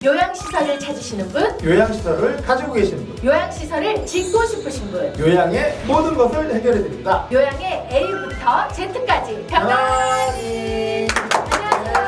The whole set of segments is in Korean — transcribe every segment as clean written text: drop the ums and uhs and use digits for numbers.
요양시설을 찾으시는 분, 요양시설을 가지고 계시는 분, 요양시설을 짓고 싶으신 분, 요양의 모든 것을 해결해드립니다. 요양의 A부터 Z까지 편안히. 안녕하세요.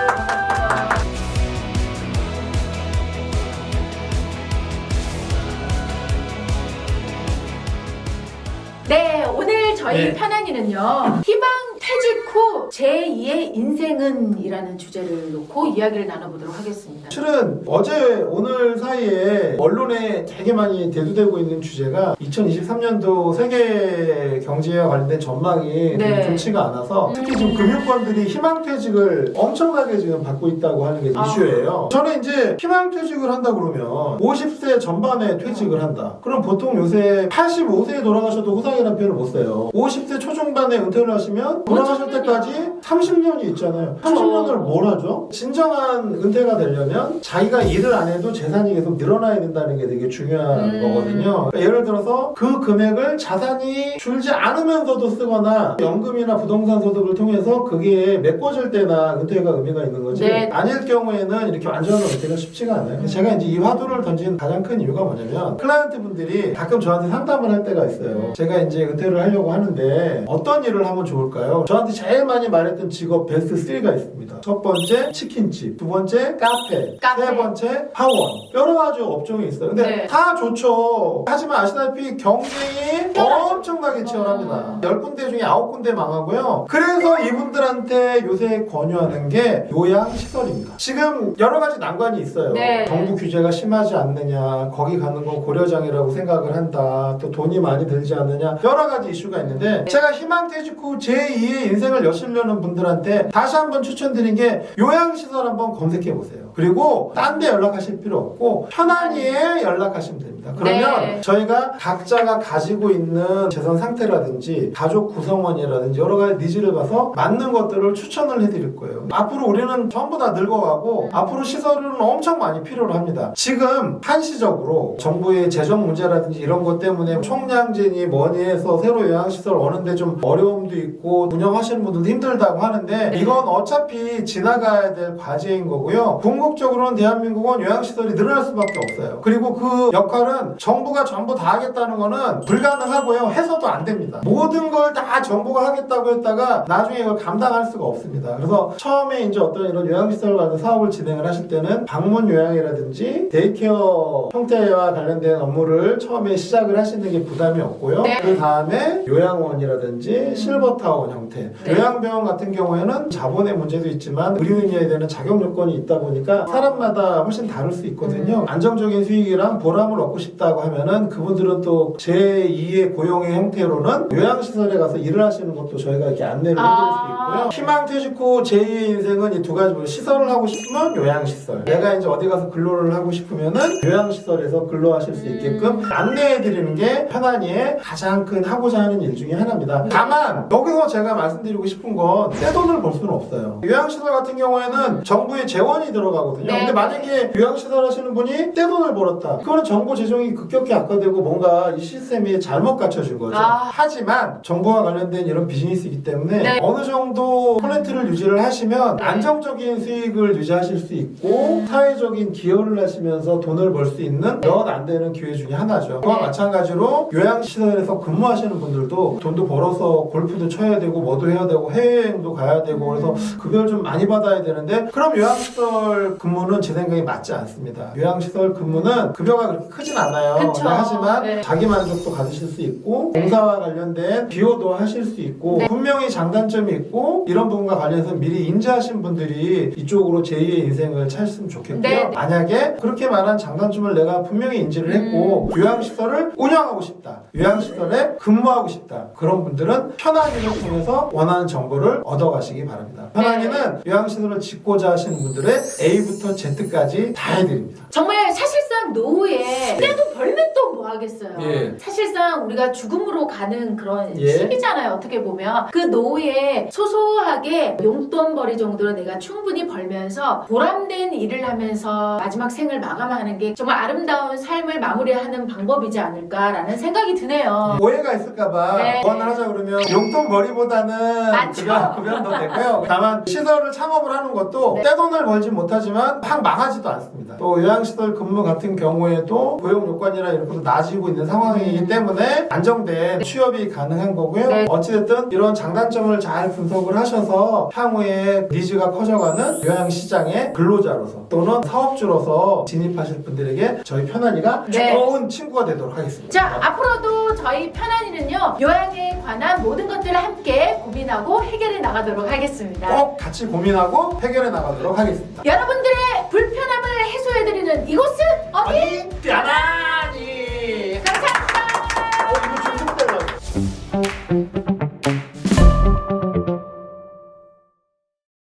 네, 오늘 저희 네. 편안히는요, 희망 퇴직 후 제2의 인생은 이라는 주제를 놓고 이야기를 나눠보도록 하겠습니다. 실은 어제 오늘 사이에 언론에 되게 많이 대두되고 있는 주제가 2023년도 세계 경제와 관련된 전망이 네. 좋지가 않아서 특히 지금 금융권들이 희망퇴직을 엄청나게 지금 받고 있다고 하는 게 이슈예요. 저는 이제 희망퇴직을 한다 그러면 50세 전반에 퇴직을 한다. 그럼 보통 요새 85세에 돌아가셔도 후상이라는 표현을 못 써요. 50세 초중반에 은퇴를 하시면 돌아가실 때까지 30년이 있잖아요. 30년을 뭘 하죠? 진정한 은퇴가 되려면 자기가 일을 안 해도 재산이 계속 늘어나야 된다는 게 되게 중요한 거거든요. 그러니까 예를 들어서 그 금액을 자산이 줄지 않으면서도 쓰거나 연금이나 부동산 소득을 통해서 그게 메꿔질 때나 은퇴가 의미가 있는 거지. 네. 아닐 경우에는 이렇게 완전한 은퇴가 쉽지가 않아요. 제가 이제 이 화두를 던진 가장 큰 이유가 뭐냐면 클라이언트 분들이 가끔 저한테 상담을 할 때가 있어요. 제가 이제 은퇴를 하려고 하는데 어떤 일을 하면 좋을까요? 저한테 제일 많이 말했던 직업 베스트 3가 있습니다. 첫 번째 치킨집, 두 번째 카페. 세 번째 하원. 여러 가지 업종이 있어요. 근데 네. 다 좋죠. 하지만 아시다시피 경쟁이 엄청나게 치열합니다. 10군데 중에 9군데 망하고요. 그래서 이분들한테 요새 권유하는 게 요양시설입니다. 지금 여러 가지 난관이 있어요. 네. 정부 규제가 심하지 않느냐, 거기 가는 건 고려장애라고 생각을 한다, 또 돈이 많이 들지 않느냐, 여러 가지 이슈가 있는데 제가 희망퇴직 후 제2의 인생을 여시려는 분들한테 다시 한번 추천드린 게 요양시설 한번 검색해보세요. 그리고 딴 데 연락하실 필요 없고 편안히에 연락하시면 됩니다. 그러면 네. 저희가 각자가 가지고 있는 재산 상태라든지 가족 구성원이라든지 여러 가지 니즈를 봐서 맞는 것들을 추천을 해드릴 거예요. 앞으로 우리는 전부 다 늙어가고 앞으로 시설은 엄청 많이 필요로 합니다. 지금 한시적으로 정부의 재정 문제라든지 이런 것 때문에 총량제니 뭐니 해서 새로 요양시설 오는데 좀 어려움도 있고 운영하시는 분들도 힘들다고 하는데 이건 어차피 지나가야 될 과제인 거고요. 궁극적으로는 대한민국은 요양시설이 늘어날 수밖에 없어요. 그리고 그 역할은 정부가 전부 다 하겠다는 거는 불가능하고요. 해서도 안 됩니다. 모든 걸 다 정부가 하겠다고 했다가 나중에 이걸 감당할 수가 없습니다. 그래서 처음에 이제 어떤 이런 요양시설 같은 사업을 진행을 하실 때는 방문 요양이라든지 데이케어 형태와 관련된 업무를 처음에 시작을 하시는 게 부담이 없고요. 네. 그 다음에 요양원이라든지 실버타운 형태. 네. 요양병원 같은 경우에는 자본의 문제도 있지만 의료인이어야 되는 자격 요건이 있다 보니까 사람마다 훨씬 다를 수 있거든요. 안정적인 수익이랑 보람을 얻고 싶다고 하면은 그분들은 또 제2의 고용의 형태로는 요양시설에 가서 일을 하시는 것도 저희가 이렇게 안내를 해드릴 수 있고요. 희망퇴직 후 제2의 인생은 이 두 가지. 시설을 하고 싶으면 요양시설. 내가 이제 어디 가서 근로를 하고 싶으면은 요양시설에서 근로하실 수 있게끔 안내해드리는 게 편안히의 가장 큰 하고자 하는 일 중에 하나입니다. 다만 여기서 제가 말씀드리고 싶은 건 떼돈을 벌 수는 없어요. 요양시설 같은 경우에는 정부의 재원이 들어가거든요. 네. 근데 만약에 요양시설 하시는 분이 떼돈을 벌었다. 그거는 정부 재정이 급격히 악화되고 뭔가 이 시스템이 잘못 갖춰진 거죠. 하지만 정부와 관련된 이런 비즈니스이기 때문에 네. 어느 정도 퀄리티를 유지를 하시면 네. 안정적인 수익을 유지하실 수 있고 사회적인 기여를 하시면서 돈을 벌 수 있는 몇 안 되는 기회 중에 하나죠. 그와 마찬가지로 요양시설에서 근무하시는 분들도 돈도 벌어서 골프도 쳐야 되고 뭐도 해야 되고 해외여행도 가야 되고 그래서 급여를 좀 많이 받아야 되는데 그럼 요양시설 근무는 제 생각에 맞지 않습니다. 요양시설 근무는 급여가 그렇게 크진 않아요. 그쵸. 하지만 네. 자기 만족도 가지실 수 있고 봉사와 관련된 기여도 하실 수 있고 네. 분명히 장단점이 있고 이런 부분과 관련해서 미리 인지하신 분들이 이쪽으로 제2의 인생을 찾으면 좋겠고요. 네. 만약에 그렇게 말한 장단점을 내가 분명히 인지를 했고 요양시설을 운영하고 싶다. 요양시설에 근무하고 싶다. 그런 분들은 편안히를 통해서 원하는 정보를 얻어가시기 바랍니다. 편안히는 요양시설을 짓고자 하시는 분들의 A부터 Z까지 다 해드립니다. 정말 사실상 노후에 떼도 벌면 또 해도 뭐 하겠어요. 예. 사실상 우리가 죽음으로 가는 그런 예. 시기잖아요. 어떻게 보면 그 노후에 소소하게 용돈벌이 정도로 내가 충분히 벌면서 보람된 일을 하면서 마지막 생을 마감하는 게 정말 아름다운 삶을 마무리하는 방법이지 않을까라는 생각이 드네요. 오해가 있을까봐 네. 보완을 하자 그러면 용돈벌이보다는 맞죠. 급여는 더 되고요. 다만 시설을 창업을 하는 것도 네. 떼돈을 벌지 못하지만 막 망하지도 않습니다. 또 요양시설 근무 같은 경우에도 고용 요건이나 이런 것도 나아지고 있는 상황이기 때문에 안정된 취업이 가능한 거고요. 네. 어찌됐든 이런 장단점을 잘 분석을 하셔서 향후에 니즈가 커져가는 요양시장의 근로자로서 또는 사업주로서 진입하실 분들에게 저희 편안이가 네. 좋은 친구가 되도록 하겠습니다. 자, 앞으로도 저희 편안이는요, 요양에 관한 모든 것들을 함께 고민하고 해결해 나가도록 하겠습니다. 꼭 같이 고민하고 해결해 나가도록 하겠습니다. 여러분들의 불편함을 해소해드리는 이곳은